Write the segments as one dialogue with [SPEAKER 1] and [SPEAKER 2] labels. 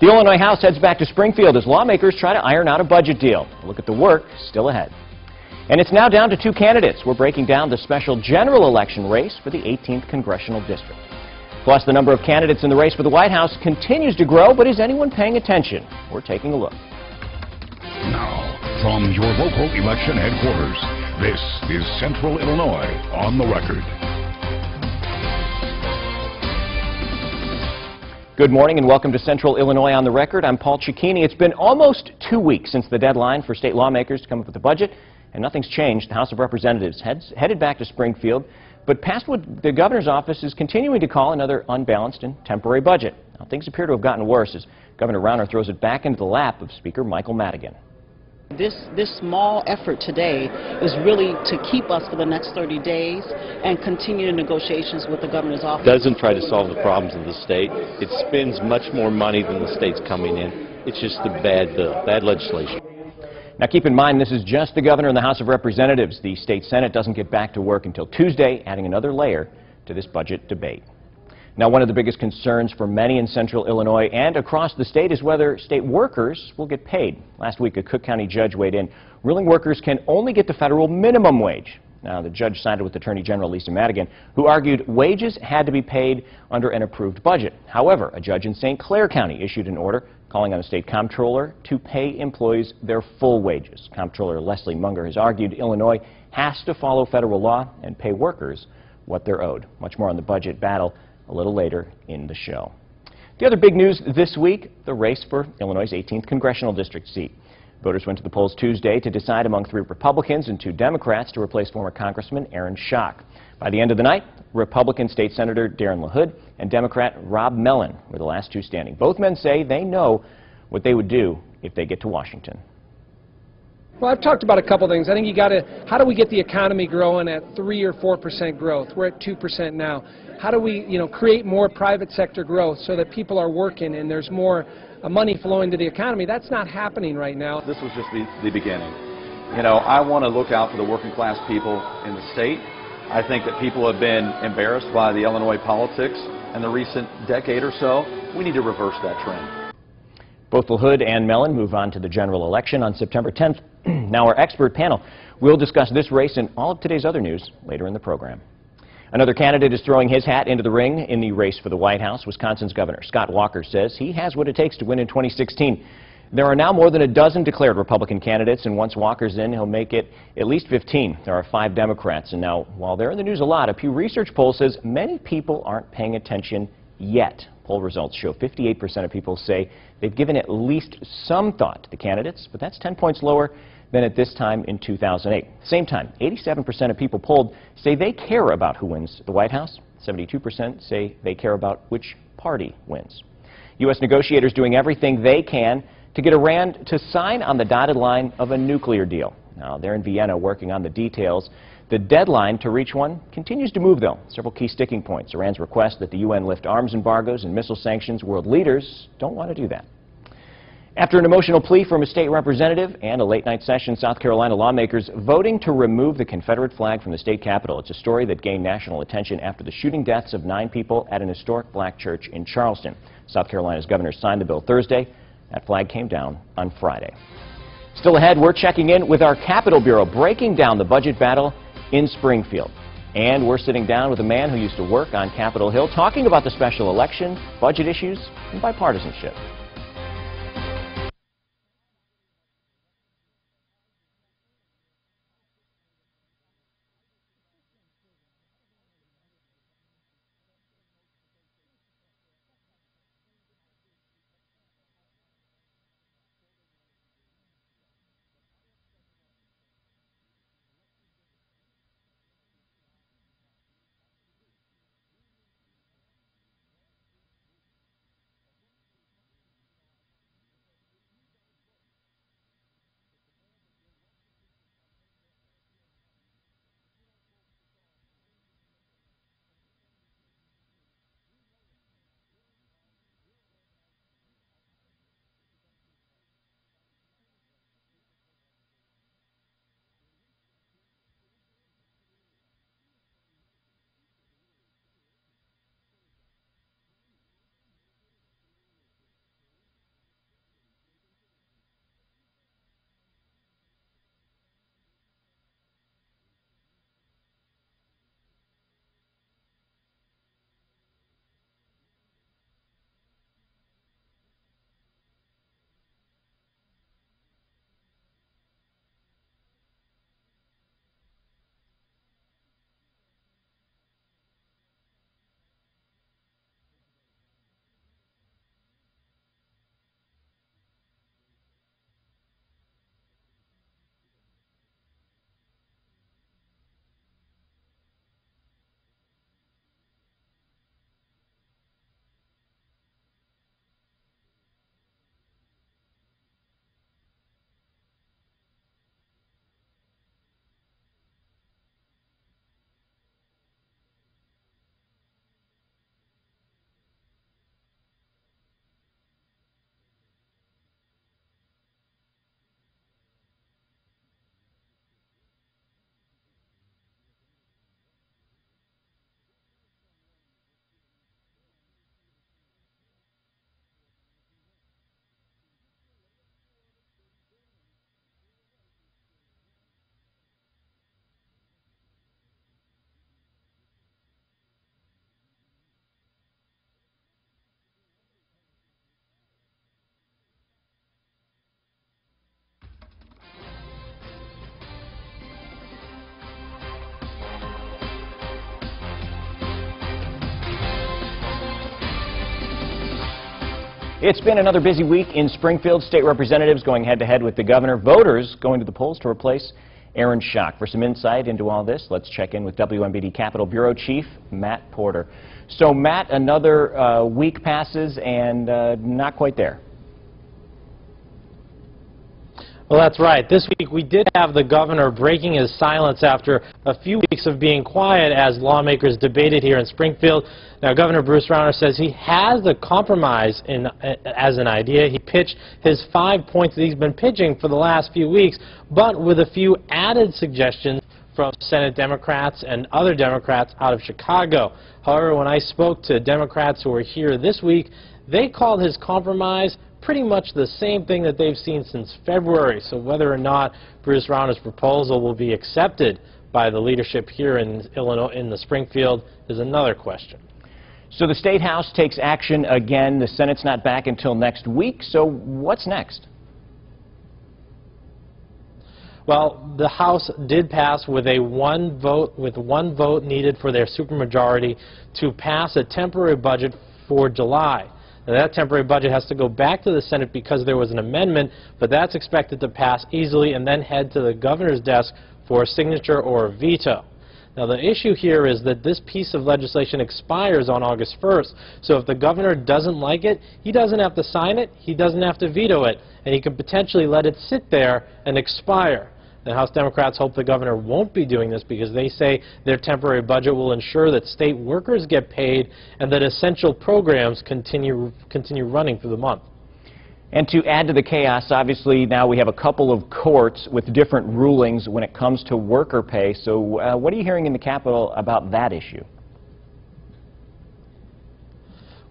[SPEAKER 1] The Illinois House heads back to Springfield as lawmakers try to iron out a budget deal. A look at the work still ahead. And it's now down to two candidates. We're breaking down the special general election race for the 18th Congressional District. Plus, the number of candidates in the race for the White House continues to grow, but is anyone paying attention? We're taking a look.
[SPEAKER 2] Now, from your local election headquarters, this is Central Illinois on the Record.
[SPEAKER 1] Good morning and welcome to Central Illinois on the Record. I'm Paul Cicchini. It's been almost 2 weeks since the deadline for state lawmakers to come up with a budget, and nothing's changed. The House of Representatives headed back to Springfield, but past what the governor's office is continuing to call another unbalanced and temporary budget. Now, things appear to have gotten worse as Governor Rauner throws it back into the lap of Speaker Michael Madigan.
[SPEAKER 3] This small effort today is really to keep us for the next 30 days and continue the negotiations with the governor's office.
[SPEAKER 4] It doesn't try to solve the problems of the state. It spends much more money than the state's coming in. It's just a bad bill, bad legislation.
[SPEAKER 1] Now keep in mind, this is just the governor and the House of Representatives. The state Senate doesn't get back to work until Tuesday, adding another layer to this budget debate. Now, one of the biggest concerns for many in Central Illinois and across the state is whether state workers will get paid. Last week, a Cook County judge weighed in, ruling workers can only get the federal minimum wage. Now, the judge sided with Attorney General Lisa Madigan, who argued wages had to be paid under an approved budget. However, a judge in St. Clair County issued an order calling on the state comptroller to pay employees their full wages. Comptroller Leslie Munger has argued Illinois has to follow federal law and pay workers what they're owed. Much more on the budget battle a little later in the show. The other big news this week, the race for Illinois' 18th Congressional District seat. Voters went to the polls Tuesday to decide among 3 Republicans and 2 Democrats to replace former Congressman Aaron Schock. By the end of the night, Republican State Senator Darren LaHood and Democrat Rob Mellon were the last 2 standing. Both men say they know what they would do if they get to Washington.
[SPEAKER 5] Well, I've talked about a couple things. I think how do we get the economy growing at 3 or 4% growth? We're at 2% now. How do we, create more private sector growth so that people are working and there's more money flowing to the economy? That's not happening right now.
[SPEAKER 6] This was just the beginning. I want to look out for the working class people in the state. I think that people have been embarrassed by the Illinois politics in the recent decade or so. We need to reverse that trend.
[SPEAKER 1] Both LaHood and Mellon move on to the general election on September 10th. Now our expert panel will discuss this race and all of today's other news later in the program. Another candidate is throwing his hat into the ring in the race for the White House. Wisconsin's Governor Scott Walker says he has what it takes to win in 2016. There are now more than a dozen declared Republican candidates, and once Walker's in, he'll make it at least 15. There are 5 Democrats, and now, while they're in the news a lot, a Pew Research poll says many people aren't paying attention yet. Poll results show 58% of people say they've given at least some thought to the candidates, but that's 10 points lower than at this time in 2008. Same time, 87% of people polled say they care about who wins the White House. 72% say they care about which party wins. U.S. negotiators doing everything they can to get Iran to sign on the dotted line of a nuclear deal. Now, they're in Vienna working on the details. The deadline to reach one continues to move, though. Several key sticking points. Iran's request that the UN lift arms embargoes and missile sanctions. World leaders don't want to do that. After an emotional plea from a state representative and a late-night session, South Carolina lawmakers voting to remove the Confederate flag from the state capitol. It's a story that gained national attention after the shooting deaths of 9 people at an historic black church in Charleston. South Carolina's governor signed the bill Thursday. That flag came down on Friday. Still ahead, we're checking in with our Capitol Bureau, breaking down the budget battle in Springfield. And we're sitting down with a man who used to work on Capitol Hill, talking about the special election, budget issues, and bipartisanship. It's been another busy week in Springfield. State representatives going head-to-head with the governor. Voters going to the polls to replace Aaron Schock. For some insight into all this, let's check in with WMBD Capitol Bureau Chief Matt Porter. So, Matt, another week passes and not quite there.
[SPEAKER 7] Well, that's right. This week we did have the governor breaking his silence after a few weeks of being quiet as lawmakers debated here in Springfield. Now, Governor Bruce Rauner says he has the compromise as an idea. He pitched his 5 points that he's been pitching for the last few weeks, but with a few added suggestions from Senate Democrats and other Democrats out of Chicago. However, when I spoke to Democrats who were here this week, they called his compromise pretty much the same thing that they've seen since February. So whether or not Bruce Rauner's proposal will be accepted by the leadership here in Illinois, in the Springfield, is another question.
[SPEAKER 1] So the State House takes action again. The Senate's not back until next week. So what's next?
[SPEAKER 7] Well, the House did pass with one vote needed for their supermajority to pass a temporary budget for July. Now, that temporary budget has to go back to the Senate because there was an amendment, but that's expected to pass easily and then head to the governor's desk for a signature or a veto. Now, the issue here is that this piece of legislation expires on August 1st, so if the governor doesn't like it, he doesn't have to sign it, he doesn't have to veto it, and he can potentially let it sit there and expire. The House Democrats hope the governor won't be doing this because they say their temporary budget will ensure that state workers get paid and that essential programs continue running through the month.
[SPEAKER 1] And to add to the chaos, obviously now we have a couple of courts with different rulings when it comes to worker pay. So what are you hearing in the Capitol about that issue?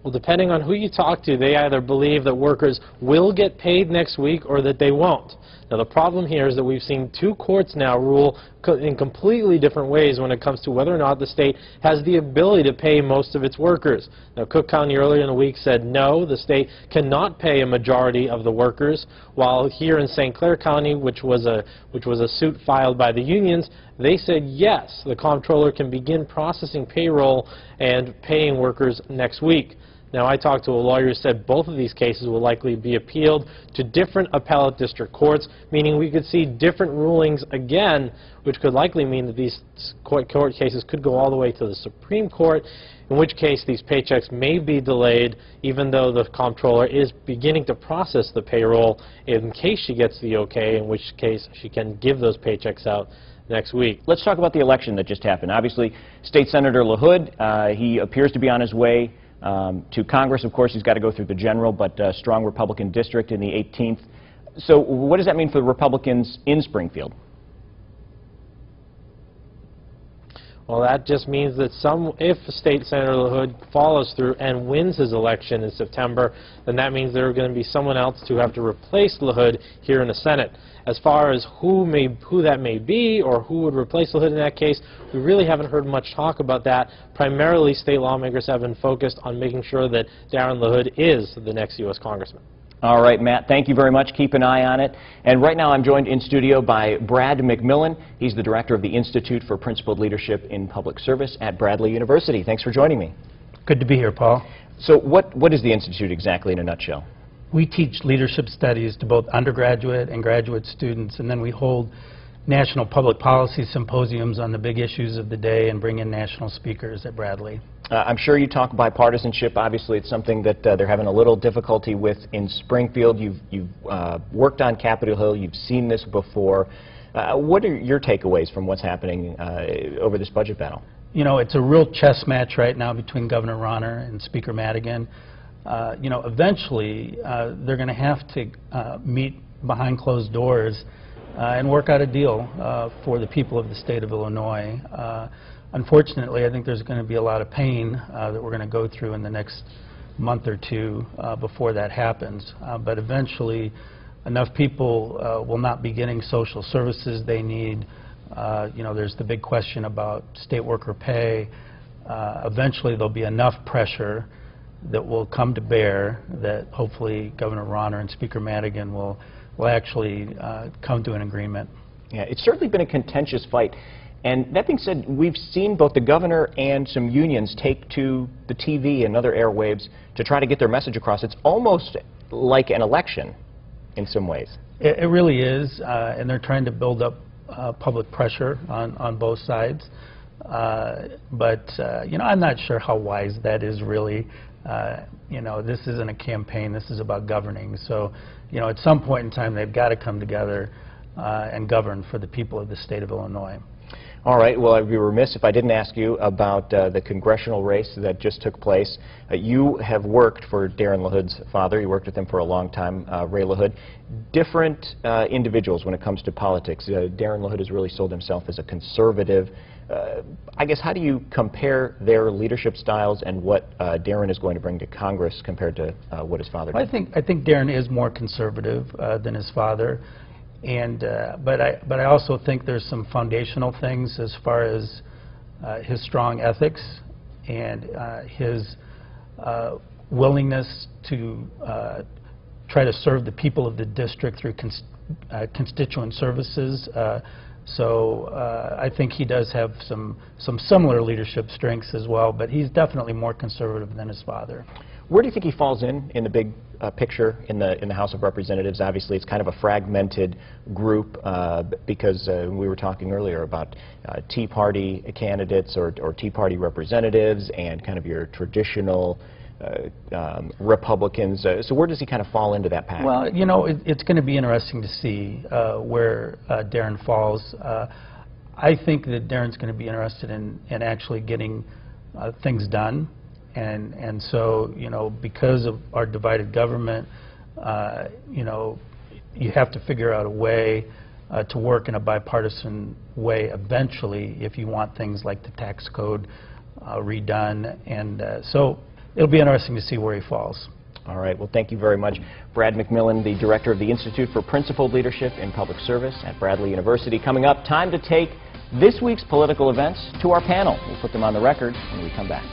[SPEAKER 7] Well, depending on who you talk to, they either believe that workers will get paid next week or that they won't. Now, the problem here is that we've seen two courts now rule in completely different ways when it comes to whether or not the state has the ability to pay most of its workers. Now, Cook County earlier in the week said no, the state cannot pay a majority of the workers, while here in St. Clair County, which was a suit filed by the unions, they said yes, the comptroller can begin processing payroll and paying workers next week. Now, I talked to a lawyer who said both of these cases will likely be appealed to different appellate district courts, meaning we could see different rulings again, which could likely mean that these court cases could go all the way to the Supreme Court, in which case these paychecks may be delayed, even though the comptroller is beginning to process the payroll in case she gets the okay, in which case she can give those paychecks out next week.
[SPEAKER 1] Let's talk about the election that just happened. Obviously, State Senator LaHood, he appears to be on his way to Congress. Of course, he's got to go through the general, but strong Republican district in the 18th. So what does that mean for the Republicans in Springfield?
[SPEAKER 7] Well, that just means that if State Senator LaHood follows through and wins his election in September, then that means there are going to be someone else to have to replace LaHood here in the Senate. As far as who that may be or who would replace LaHood in that case, we really haven't heard much talk about that. Primarily, state lawmakers have been focused on making sure that Darren LaHood is the next U.S. Congressman.
[SPEAKER 1] All right, Matt, thank you very much. Keep an eye on it. And right now I'm joined in studio by Brad McMillan. He's the director of the Institute for Principled Leadership in Public Service at Bradley University. Thanks for joining me.
[SPEAKER 8] Good to be here, Paul.
[SPEAKER 1] So what is the Institute exactly in a nutshell?
[SPEAKER 8] We teach leadership studies to both undergraduate and graduate students, and then we hold national public policy symposiums on the big issues of the day and bring in national speakers at Bradley.
[SPEAKER 1] I'm sure you talk bipartisanship. Obviously, it's something that they're having a little difficulty with in Springfield. You've worked on Capitol Hill. You've seen this before. What are your takeaways from what's happening over this budget battle?
[SPEAKER 8] You know, it's a real chess match right now between Governor Rauner and Speaker Madigan. You know, eventually, they're going to have to meet behind closed doors and work out a deal for the people of the state of Illinois. Unfortunately, I think there's going to be a lot of pain that we're going to go through in the next month or two before that happens. But eventually, enough people will not be getting social services they need. You know, there's the big question about state worker pay. Eventually, there'll be enough pressure that will come to bear that hopefully Governor Rauner and Speaker Madigan will actually come to an agreement.
[SPEAKER 1] Yeah, it's certainly been a contentious fight. And that being said, we've seen both the governor and some unions take to the TV and other airwaves to try to get their message across. It's almost like an election in some ways.
[SPEAKER 8] It really is, and they're trying to build up public pressure on both sides. But you know, I'm not sure how wise that is really. You know, this isn't a campaign. This is about governing. So, you know, at some point in time, they've got to come together and govern for the people of the state of Illinois.
[SPEAKER 1] All right. Well, I'd be remiss if I didn't ask you about the congressional race that just took place. You have worked for Darren LaHood's father. You worked with him for a long time, Ray LaHood. Different individuals when it comes to politics. Darren LaHood has really sold himself as a conservative. I guess, how do you compare their leadership styles and what Darren is going to bring to Congress compared to what his father did?
[SPEAKER 8] I think Darren is more conservative than his father. And but I also think there's some foundational things as far as his strong ethics and his willingness to try to serve the people of the district through constituent services. So I think he does have some similar leadership strengths as well, but he's definitely more conservative than his father.
[SPEAKER 1] Where do you think he falls in the big picture in the House of Representatives? Obviously, it's kind of a fragmented group because we were talking earlier about Tea Party candidates or Tea Party representatives and kind of your traditional Republicans. So where does he kind of fall into that pack?
[SPEAKER 8] Well, you know, it's going to be interesting to see where Darren falls. I think that Darren's going to be interested in actually getting things done. And so, you know, because of our divided government, you know, you have to figure out a way to work in a bipartisan way eventually if you want things like the tax code redone. And so it'll be interesting to see where he falls.
[SPEAKER 1] All right. Well, thank you very much. Brad McMillan, the director of the Institute for Principled Leadership in Public Service at Bradley University. Coming up, time to take this week's political events to our panel. We'll put them on the record when we come back.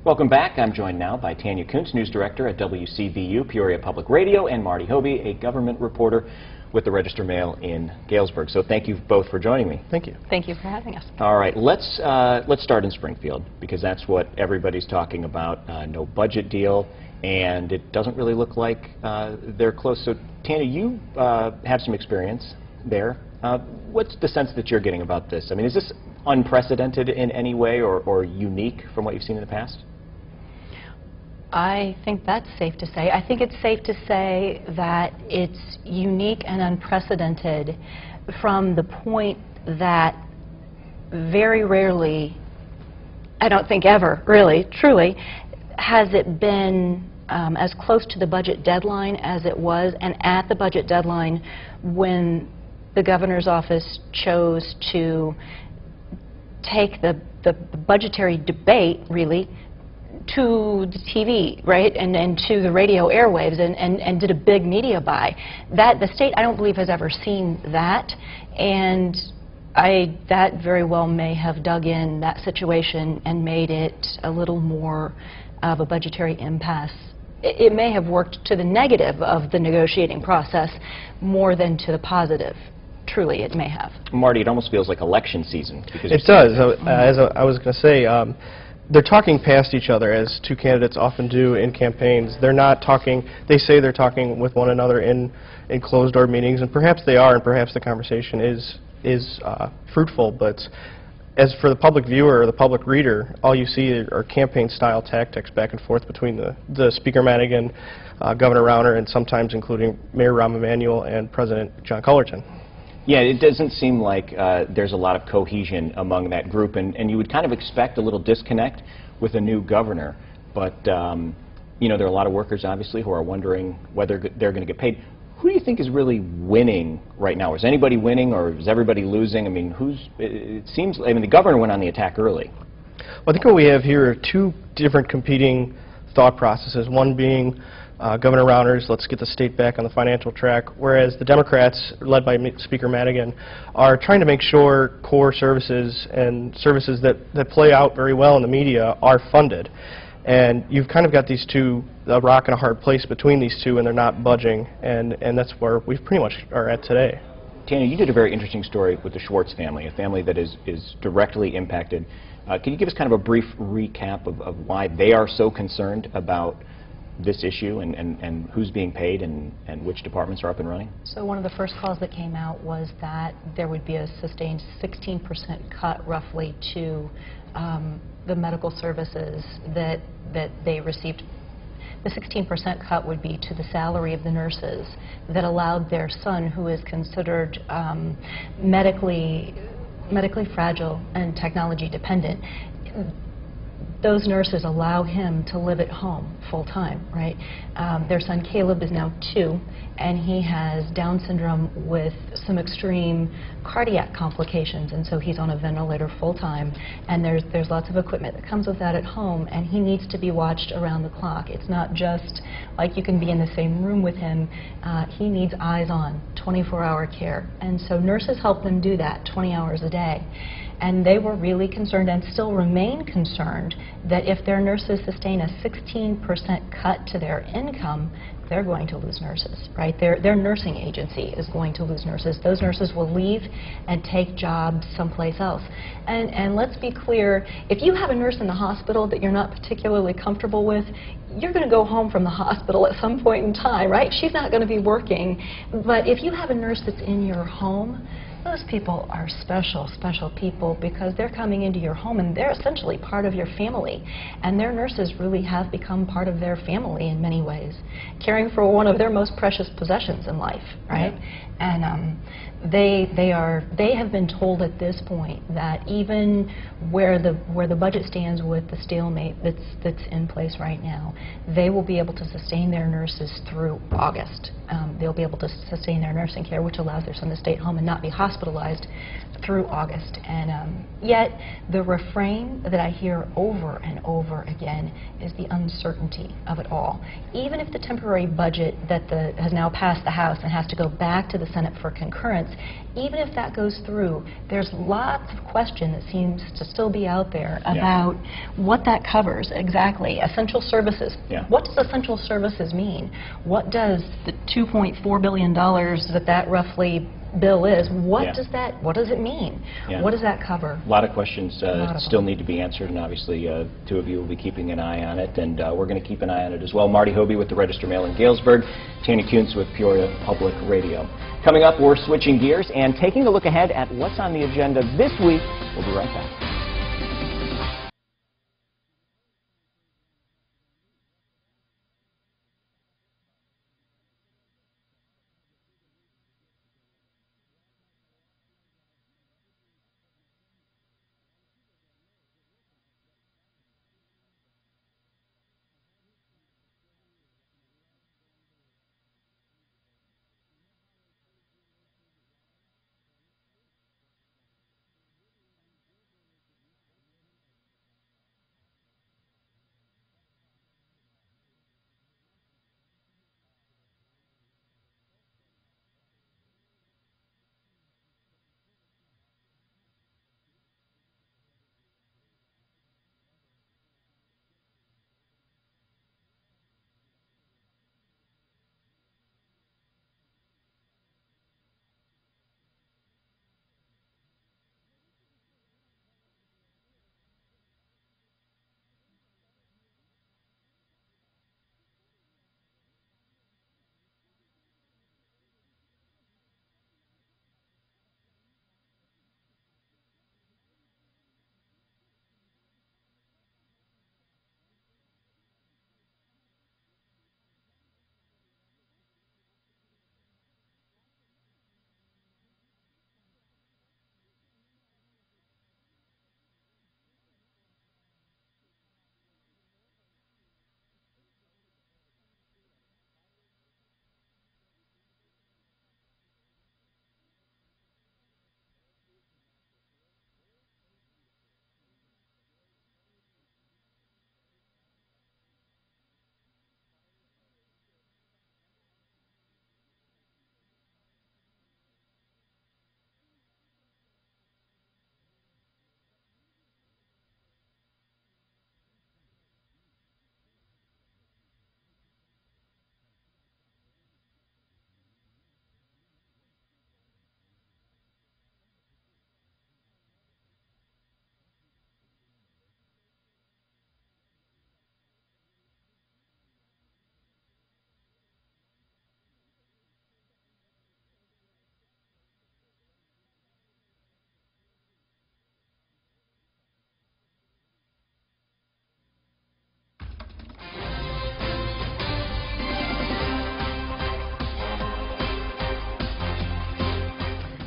[SPEAKER 1] Welcome back. I'm joined now by Tanya Kuntz, news director at WCBU, Peoria Public Radio, and Marty Hobie, a government reporter with the Register-Mail in Galesburg. So thank you both for joining me.
[SPEAKER 9] Thank you.
[SPEAKER 3] Thank you for having us.
[SPEAKER 1] All right, let's start in Springfield, because that's what everybody's talking about. No budget deal, and it doesn't really look like they're close. So Tanya, you have some experience there. What's the sense that you're getting about this? I mean, is this unprecedented in any way or unique from what you've seen in the past?
[SPEAKER 10] I think that's safe to say. I think it's safe to say that it's unique and unprecedented from the point that very rarely, I don't think ever, really, truly, has it been as close to the budget deadline as it was, and at the budget deadline when the governor's office chose to take the budgetary debate, really, to the TV, right, and to the radio airwaves, and did a big media buy. The state, I don't believe, has ever seen that, and that very well may have dug in that situation and made it a little more of a budgetary impasse. It may have worked to the negative of the negotiating process more than to the positive. Truly, it may have.
[SPEAKER 1] Marty, it almost feels like election season. Because
[SPEAKER 9] It does. As I was going to say, they're talking past each other, as two candidates often do in campaigns. They're not talking, they say they're talking with one another in closed-door meetings, and perhaps they are, and perhaps the conversation is fruitful, but as for the public viewer or the public reader, all you see are campaign-style tactics back and forth between the Speaker Madigan, Governor Rauner, and sometimes including Mayor Rahm Emanuel and President John Cullerton.
[SPEAKER 1] Yeah, it doesn't seem like there's a lot of cohesion among that group, and you would kind of expect a little disconnect with a new governor. But, you know, there are a lot of workers, obviously, who are wondering whether they're going to get paid. Who do you think is really winning right now? Is anybody winning, or is everybody losing? I mean, it seems, I mean, the governor went on the attack early.
[SPEAKER 9] Well, I think what we have here are two different competing thought processes, one being Governor Rauner's, let's get the state back on the financial track, whereas the Democrats, led by Speaker Madigan, are trying to make sure core services and services that play out very well in the media are funded. And you've kind of got these two, a rock and a hard place between these two, and they're not budging, and that's where we pretty much are at today.
[SPEAKER 1] Tanya, you did a very interesting story with the Schwartz family, a family that is directly impacted. Can you give us kind of a brief recap of why they are so concerned about this issue and who's being paid and which departments are up and running?
[SPEAKER 10] So one of the first calls that came out was that there would be a sustained 16% cut roughly to the medical services that they received. The 16% cut would be to the salary of the nurses that allowed their son, who is considered medically fragile and technology dependent, those nurses allow him to live at home full-time, right? Their son Caleb is now 2, and he has Down syndrome with some extreme cardiac complications, and so he's on a ventilator full-time, and there's lots of equipment that comes with that at home, and he needs to be watched around the clock. It's not just like you can be in the same room with him. He needs eyes on, 24-hour care, and so nurses help them do that 20 hours a day. And they were really concerned, and still remain concerned, that if their nurses sustain a 16% cut to their income, they're going to lose nurses, right? Their nursing agency is going to lose nurses. Those nurses will leave and take jobs someplace else. And let's be clear, if you have a nurse in the hospital that you're not particularly comfortable with, you're going to go home from the hospital at some point in time, right? She's not going to be working. But if you have a nurse that's in your home, those people are special, special people, because they're coming into your home and they're essentially part of your family. And their nurses really have become part of their family in many ways, caring for one of their most precious possessions in life, right? Yeah. And they have been told at this point that even where the budget stands with the stalemate that's in place right now, they will be able to sustain their nurses through August. They'll be able to sustain their nursing care, which allows their son to stay at home and not be hospitalized through August. And yet the refrain that I hear over and over again is the uncertainty of it all. Even if the temporary budget that has now passed the House and has to go back to the Senate for concurrence, even if that goes through, there's lots of question that seems to still be out there about what that covers exactly. Essential services. Yeah. What does essential services mean? What does the $2.4 billion that roughly bill is, what does it mean?
[SPEAKER 1] Yeah.
[SPEAKER 10] What does that cover?
[SPEAKER 1] A lot of questions still need to be answered, and obviously two of you will be keeping an eye on it, and we're going to keep an eye on it as well. Marty Hobie with the Register-Mail in Galesburg, Tina Kuntz with Peoria Public Radio. Coming up, we're switching gears and taking a look ahead at what's on the agenda this week. We'll be right back.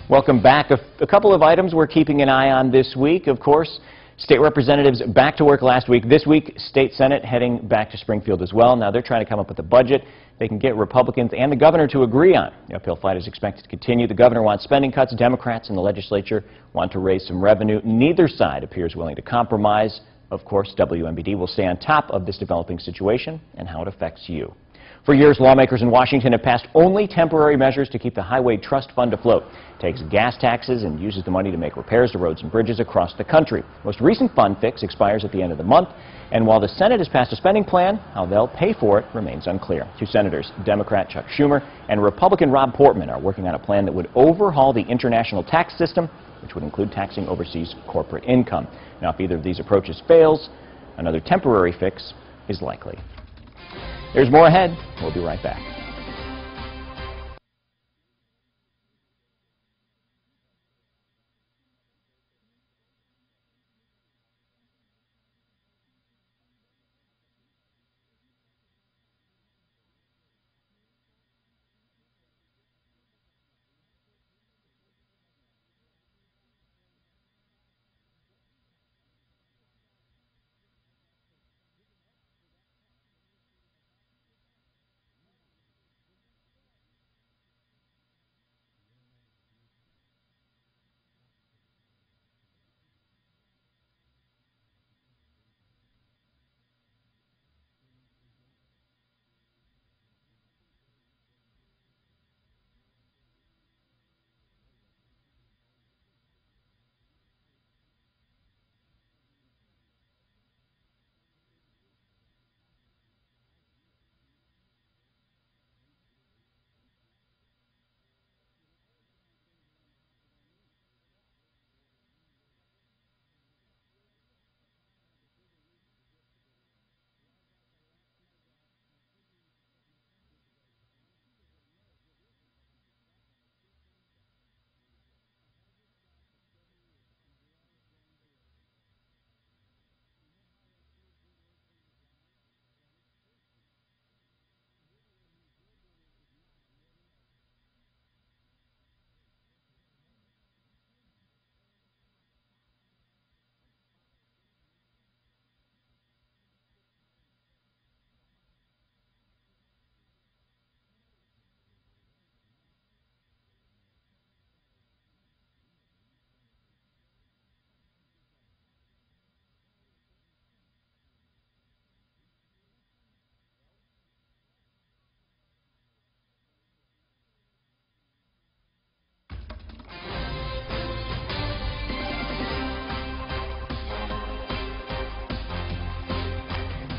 [SPEAKER 1] Welcome back. A couple of items we're keeping an eye on this week. Of course, state representatives back to work last week. This week, State Senate heading back to Springfield as well. Now they're trying to come up with a budget they can get Republicans and the governor to agree on. The uphill fight is expected to continue. The governor wants spending cuts. Democrats in the legislature want to raise some revenue. Neither side appears willing to compromise. Of course, WMBD will stay on top of this developing situation and how it affects you. For years, lawmakers in Washington have passed only temporary measures to keep the Highway Trust Fund afloat. It takes gas taxes and uses the money to make repairs to roads and bridges across the country. Most recent fund fix expires at the end of the month, and while the Senate has passed a spending plan, how they'll pay for it remains unclear. Two senators, Democrat Chuck Schumer and Republican Rob Portman, are working on a plan that would overhaul the international tax system, which would include taxing overseas corporate income. Now, if either of these approaches fails, another temporary fix is likely. There's more ahead. We'll be right back.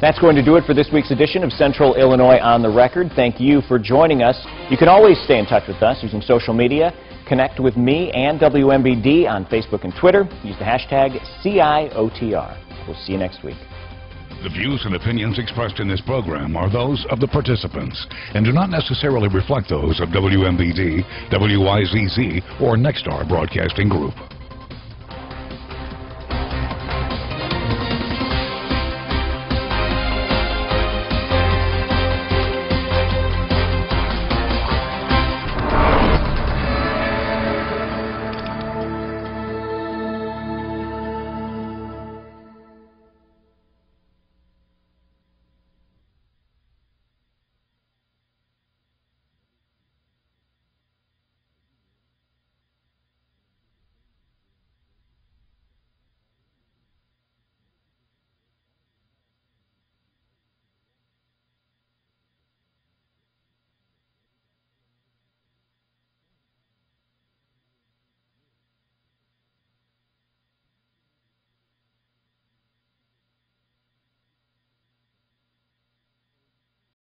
[SPEAKER 1] That's going to do it for this week's edition of Central Illinois on the Record. Thank you for joining us. You can always stay in touch with us using social media. Connect with me and WMBD on Facebook and Twitter. Use the hashtag CIOTR. We'll see you next week.
[SPEAKER 2] The views and opinions expressed in this program are those of the participants and do not necessarily reflect those of WMBD, WIZZ, or Nexstar Broadcasting Group.